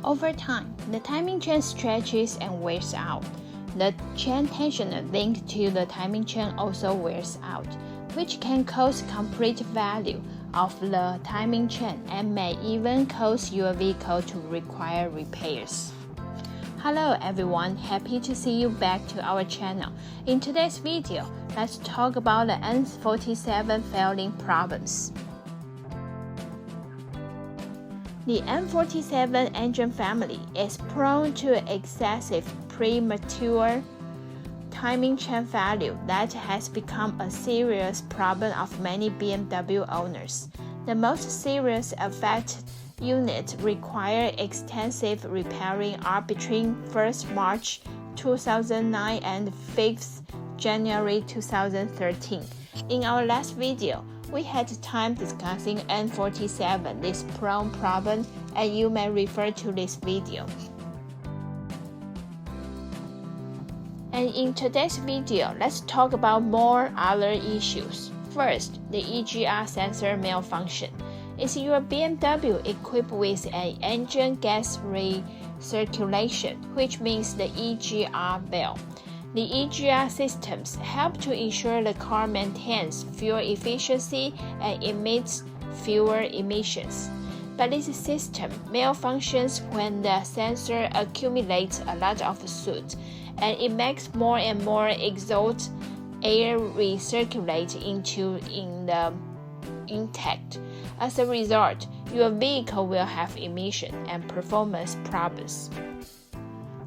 Over time, the timing chain stretches and wears out. The chain tensioner linked to the timing chain also wears out, which can cause complete failure of the timing chain and may even cause your vehicle to require repairs. Hello everyone, happy to see you back to our channel. In today's video, let's talk about the N47 failing problems. The N47 engine family is prone to excessive premature timing chain failure that has become a serious problem of many BMW owners. The most serious affected units require extensive repairing are between 1st March 2009 and 5th January 2013. In our last video, we had time discussing N47, this prone problem, and you may refer to this video. And in today's video, let's talk about more other issues. First, the EGR sensor malfunction. Is your BMW equipped with an engine gas recirculation, which means the EGR valve? The EGR systems help to ensure the car maintains fuel efficiency and emits fewer emissions. But this system malfunctions when the sensor accumulates a lot of soot, and it makes more and more exhaust air recirculate into the intake. As a result, your vehicle will have emission and performance problems.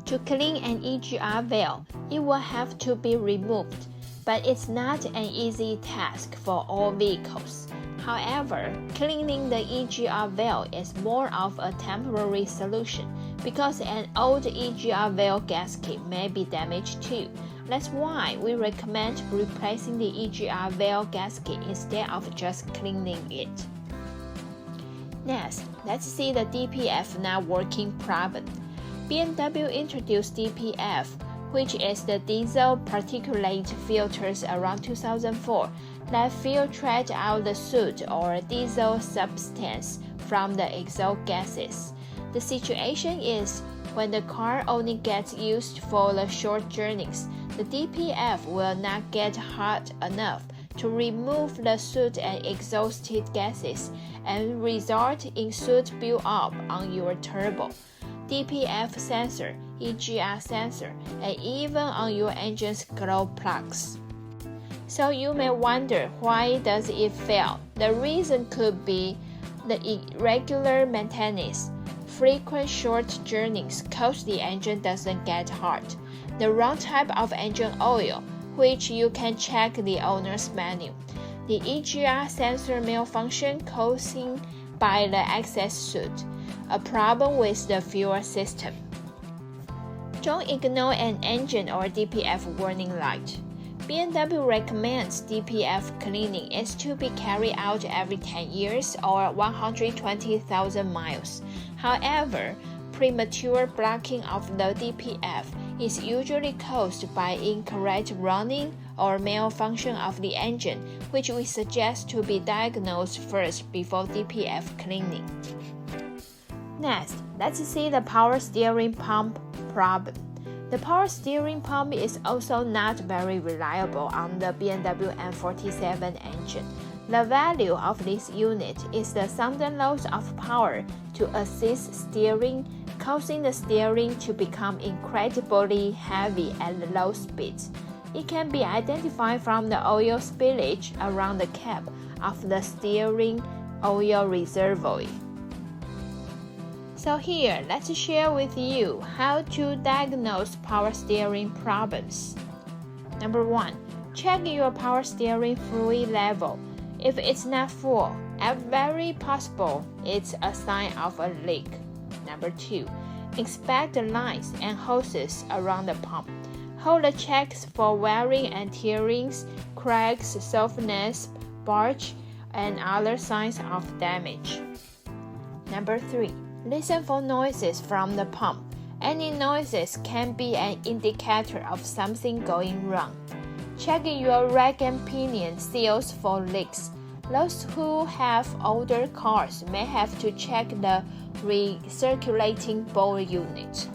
To clean an EGR valve, it will have to be removed, but it's not an easy task for all vehicles. However, cleaning the EGR valve is more of a temporary solution because an old EGR valve gasket may be damaged too. That's why we recommend replacing the EGR valve gasket instead of just cleaning it. Next, let's see the DPF not working problem. BMW introduced DPF, which is the diesel particulate filters, around 2004 that filtrate out the soot or diesel substance from the exhaust gases. The situation is when the car only gets used for the short journeys, the DPF will not get hot enough to remove the soot and exhausted gases and result in soot build-up on your turbo, DPF sensor, EGR sensor, and even on your engine's glow plugs. So you may wonder, why does it fail? The reason could be the irregular maintenance. Frequent short journeys cause the engine doesn't get hot. The wrong type of engine oil, which you can check the owner's manual. The EGR sensor malfunction caused by the excess soot. A problem with the fuel system. Don't ignore an engine or DPF warning light. BMW recommends DPF cleaning is to be carried out every 10 years or 120,000 miles. However, premature blocking of the DPF is usually caused by incorrect running or malfunction of the engine, which we suggest to be diagnosed first before DPF cleaning. Next, let's see the power steering pump problem. The power steering pump is also not very reliable on the BMW N47 engine. The value of this unit is the sudden loss of power to assist steering, causing the steering to become incredibly heavy at low speeds. It can be identified from the oil spillage around the cap of the steering oil reservoir. So here, let's share with you how to diagnose power steering problems. Number 1. Check your power steering fluid level. If it's not full, it's very possible it's a sign of a leak. Number 2. Inspect the lines and hoses around the pump. Hold the checks for wearing and tearings, cracks, softness, bulge, and other signs of damage. Number 3. Listen for noises from the pump. Any noises can be an indicator of something going wrong. Check your rack and pinion seals for leaks. Those who have older cars may have to check the recirculating ball unit.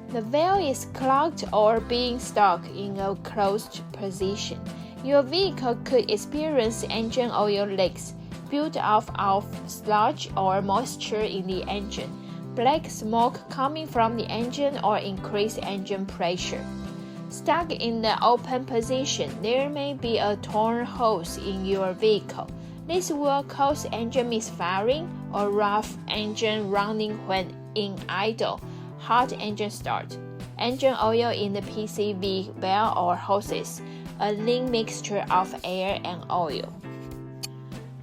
The valve is clogged or being stuck in a closed position. Your vehicle could experience engine oil leaks, build-up of sludge or moisture in the engine, black smoke coming from the engine, or increased engine pressure. Stuck in the open position, there may be a torn hose in your vehicle. This will cause engine misfiring or rough engine running when in idle. Hot engine start. Engine oil in the PCV valve or hoses, a lean mixture of air and oil.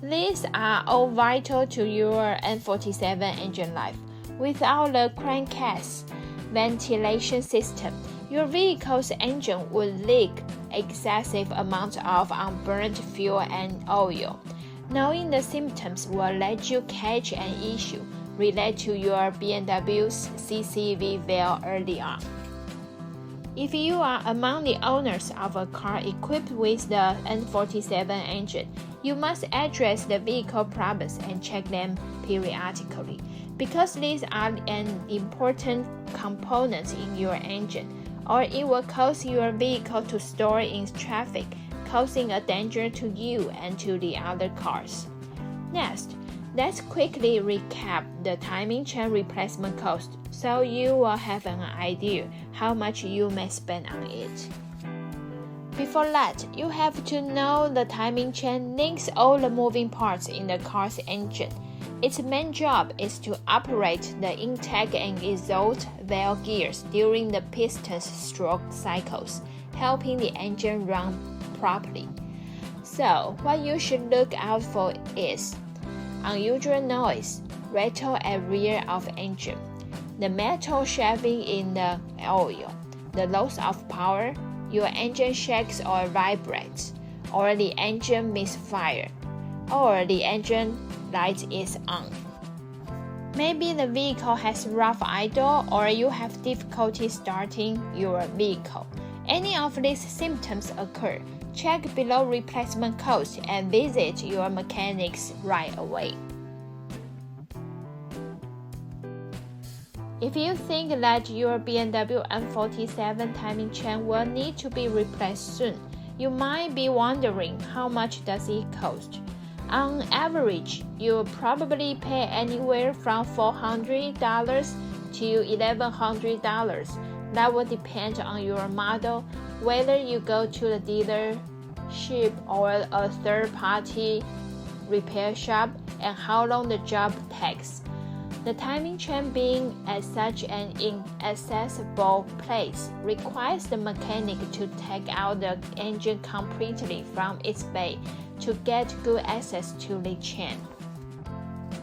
These are all vital to your N47 engine life. Without the crankcase ventilation system, your vehicle's engine would leak excessive amounts of unburned fuel and oil. Knowing the symptoms will let you catch an issue related to your BMW's CCV valve early on. If you are among the owners of a car equipped with the N47 engine, you must address the vehicle problems and check them periodically, because these are an important component in your engine, or it will cause your vehicle to stall in traffic, causing a danger to you and to the other cars. Next, let's quickly recap the timing chain replacement cost so you will have an idea how much you may spend on it. Before that, you have to know the timing chain links all the moving parts in the car's engine. Its main job is to operate the intake and exhaust valve gears during the piston stroke cycles, helping the engine run properly. So, what you should look out for is unusual noise, rattle at rear of engine, the metal shaving in the oil, the loss of power, your engine shakes or vibrates, or the engine misfire, or the engine light is on. Maybe the vehicle has rough idle, or you have difficulty starting your vehicle. Any of these symptoms occur, check below replacement cost and visit your mechanics right away. If you think that your BMW N47 timing chain will need to be replaced soon, you might be wondering how much does it cost. On average, you'll probably pay anywhere from $400 to $1,100. That will depend on your model, whether you go to the dealership or a third-party repair shop, and how long the job takes. The timing chain being at such an inaccessible place requires the mechanic to take out the engine completely from its bay to get good access to the chain.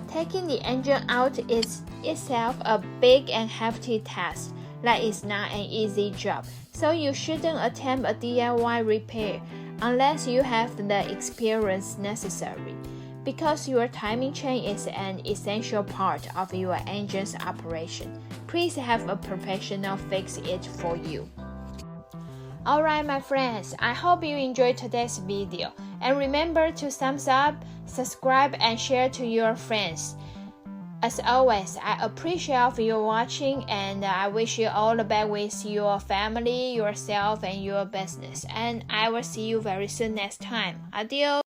Taking the engine out is itself a big and hefty task. That is not an easy job, so you shouldn't attempt a DIY repair unless you have the experience necessary, because your timing chain is an essential part of your engine's operation. Please have a professional fix it for you. Alright my friends, I hope you enjoyed today's video, and remember to thumbs up, subscribe and share to your friends. As always, I appreciate your watching, and I wish you all the best with your family, yourself and your business, and I will see you very soon next time. Adios!